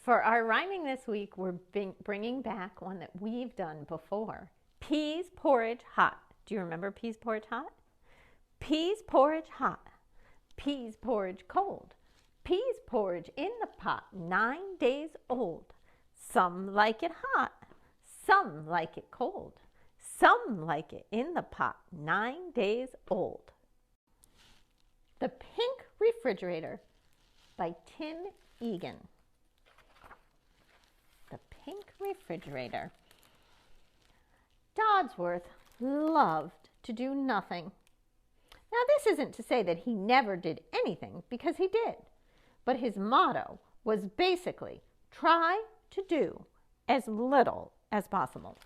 For our rhyming this week, we're bringing back one that we've done before. Peas porridge hot. Do you remember peas porridge hot? Peas porridge hot. Peas porridge cold. Peas porridge in the pot, 9 days old. Some like it hot. Some like it cold. Some like it in the pot, 9 days old. The Pink Refrigerator by Tim Egan. The Pink Refrigerator. Dodsworth loved to do nothing. Now, this isn't to say that he never did anything, because he did. But his motto was basically, try to do as little as possible.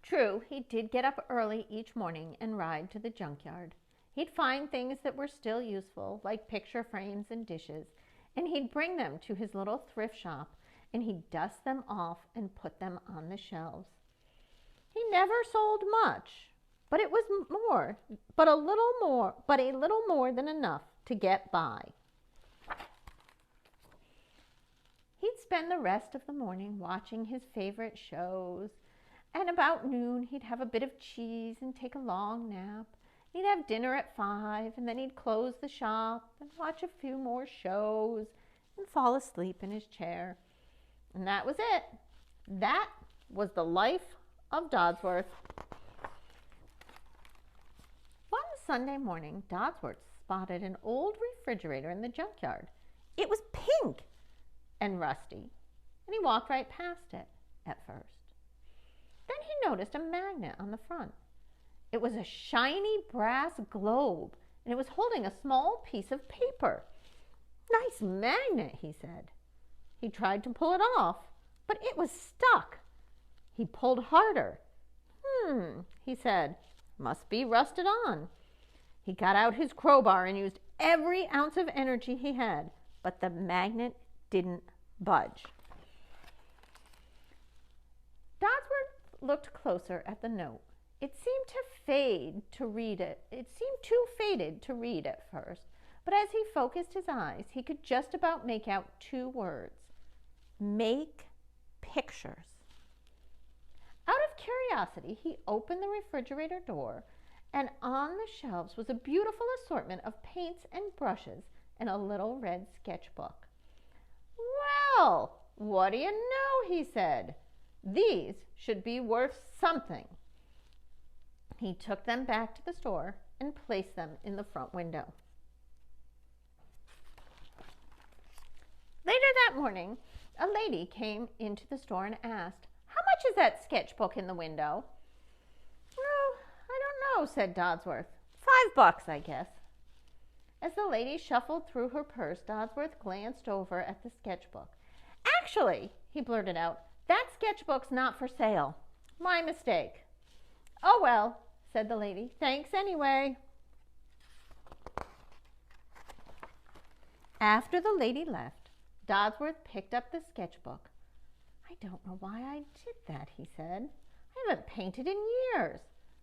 True, he did get up early each morning and ride to the junkyard. He'd find things that were still useful, like picture frames and dishes, and he'd bring them to his little thrift shop, and he'd dust them off and put them on the shelves. He never sold much, but it was a little more than enough to get by. He'd spend the rest of the morning watching his favorite shows, and about noon he'd have a bit of cheese and take a long nap. He'd have dinner at 5, and then he'd close the shop and watch a few more shows and fall asleep in his chair. And that was it. That was the life of Dodsworth. One Sunday morning, Dodsworth spotted an old refrigerator in the junkyard. It was pink and rusty, and he walked right past it at first. Then he noticed a magnet on the front. It was a shiny brass globe, and it was holding a small piece of paper. Nice magnet, he said. He tried to pull it off, but it was stuck. He pulled harder. He said, must be rusted on. He got out his crowbar and used every ounce of energy he had, but the magnet didn't budge. Dodsworth looked closer at the note. It seemed too faded to read at first, but as he focused his eyes, he could just about make out 2 words. Make pictures. Out of curiosity, he opened the refrigerator door, and on the shelves was a beautiful assortment of paints and brushes and a little red sketchbook. Well, what do you know, he said. These should be worth something. He took them back to the store and placed them in the front window. Later that morning, a lady came into the store and asked, how much is that sketchbook in the window? Oh, I don't know, said Dodsworth. $5, I guess. As the lady shuffled through her purse, Dodsworth glanced over at the sketchbook. Actually, he blurted out, that sketchbook's not for sale. My mistake. Oh, well, said the lady. Thanks anyway. After the lady left, Dodsworth picked up the sketchbook. I don't know why I did that, he said. I haven't painted in years.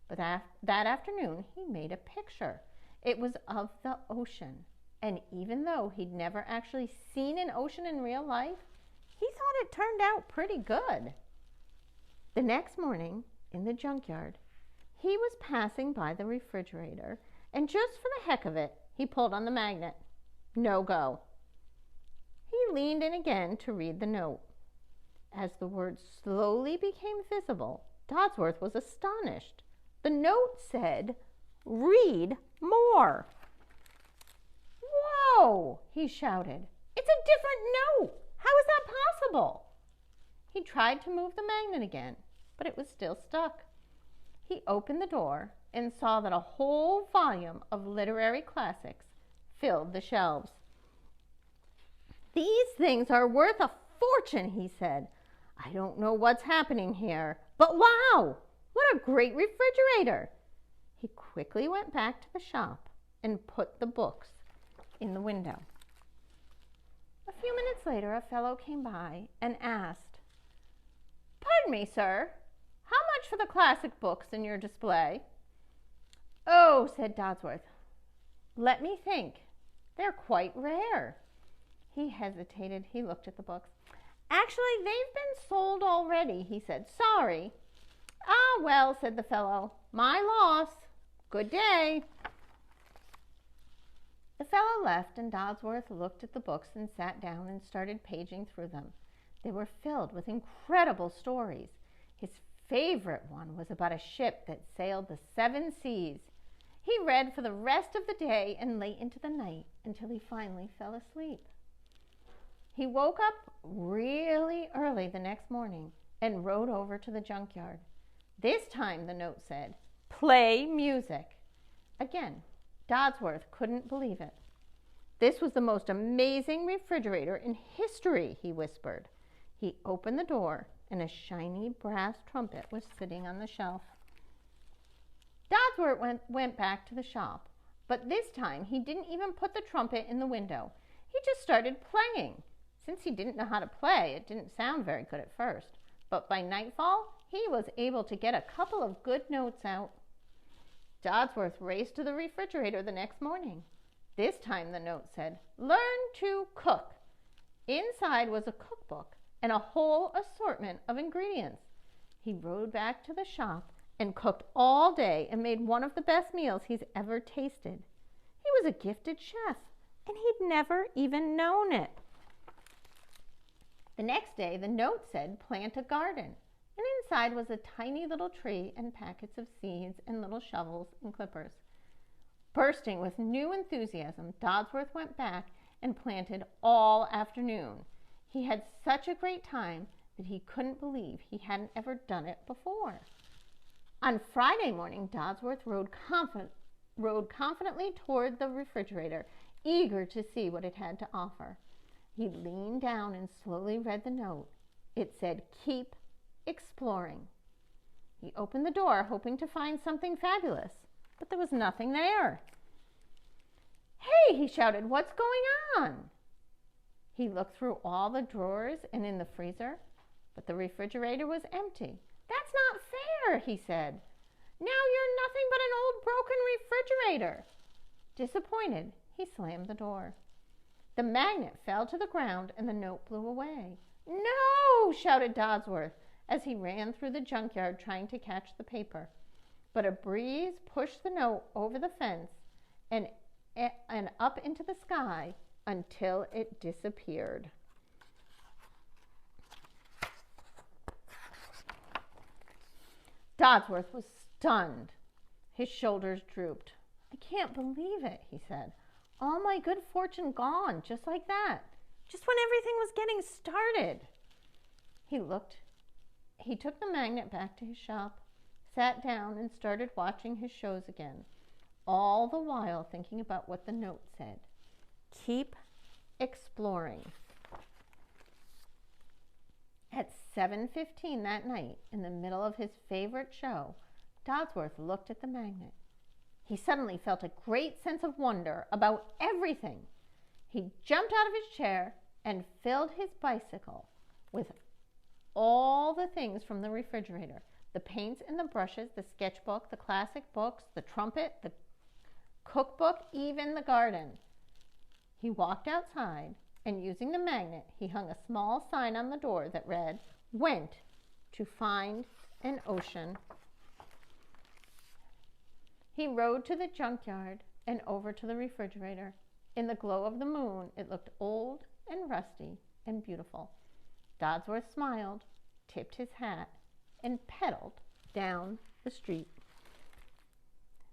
But that afternoon, he made a picture. It was of the ocean. And even though he'd never actually seen an ocean in real life, he thought it turned out pretty good. The next morning, in the junkyard, he was passing by the refrigerator, and just for the heck of it, he pulled on the magnet. No go. He leaned in again to read the note. As the words slowly became visible, Dodsworth was astonished. The note said, read more. Whoa, he shouted. It's a different note. How is that possible? He tried to move the magnet again, but it was still stuck. He opened the door and saw that a whole volume of literary classics filled the shelves. These things are worth a fortune, he said. I don't know what's happening here, but wow, what a great refrigerator. He quickly went back to the shop and put the books in the window. A few minutes later, a fellow came by and asked, Pardon me, sir, how much for the classic books in your display? Oh, said Dodsworth, let me think. They're quite rare. He hesitated. He looked at the books. Actually, they've been sold already, he said. Sorry. Ah, well, said the fellow. My loss. Good day. The fellow left, and Dodsworth looked at the books and sat down and started paging through them. They were filled with incredible stories. His favorite one was about a ship that sailed the 7 seas. He read for the rest of the day and late into the night until he finally fell asleep. He woke up really early the next morning and rode over to the junkyard. This time, the note said, "Play music." Again, Dodsworth couldn't believe it. This was the most amazing refrigerator in history, he whispered. He opened the door, and a shiny brass trumpet was sitting on the shelf. Dodsworth went back to the shop, but this time he didn't even put the trumpet in the window. He just started playing. Since he didn't know how to play, it didn't sound very good at first, but by nightfall, he was able to get a couple of good notes out. Dodsworth raced to the refrigerator the next morning. This time the note said, "Learn to cook." Inside was a cookbook and a whole assortment of ingredients. He rode back to the shop and cooked all day and made one of the best meals he's ever tasted. He was a gifted chef, and he'd never even known it. The next day, the note said, "Plant a garden." And inside was a tiny little tree and packets of seeds and little shovels and clippers. Bursting with new enthusiasm, Dodsworth went back and planted all afternoon. He had such a great time that he couldn't believe he hadn't ever done it before. On Friday morning, Dodsworth rode confidently toward the refrigerator, eager to see what it had to offer. He leaned down and slowly read the note. It said, "Keep exploring." He opened the door, hoping to find something fabulous, but there was nothing there. "Hey," he shouted, "what's going on?" He looked through all the drawers and in the freezer, but the refrigerator was empty. "That's not fair," he said. "Now you're nothing but an old broken refrigerator." Disappointed, he slammed the door. The magnet fell to the ground and the note blew away. "No!" shouted Dodsworth as he ran through the junkyard trying to catch the paper. But a breeze pushed the note over the fence and up into the sky until it disappeared. Dodsworth was stunned. His shoulders drooped. "I can't believe it," he said. "All my good fortune gone, just like that. Just when everything was getting started." He took the magnet back to his shop, sat down, and started watching his shows again, all the while thinking about what the note said. Keep exploring. At 7:15 that night, in the middle of his favorite show, Dodsworth looked at the magnet. He suddenly felt a great sense of wonder about everything. He jumped out of his chair and filled his bicycle with all the things from the refrigerator: the paints and the brushes, the sketchbook, the classic books, the trumpet, the cookbook, even the garden. He walked outside, and using the magnet, he hung a small sign on the door that read, "Went to find an ocean." He rode to the junkyard and over to the refrigerator. In the glow of the moon, it looked old and rusty and beautiful. Dodsworth smiled, tipped his hat, and pedaled down the street.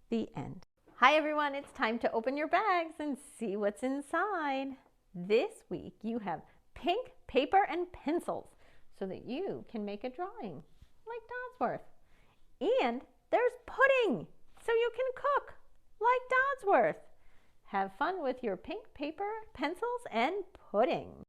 The end. Hi everyone, it's time to open your bags and see what's inside. This week you have pink paper and pencils so that you can make a drawing like Dodsworth. And there's pudding so you can cook like Dodsworth. Have fun with your pink paper, pencils, and pudding.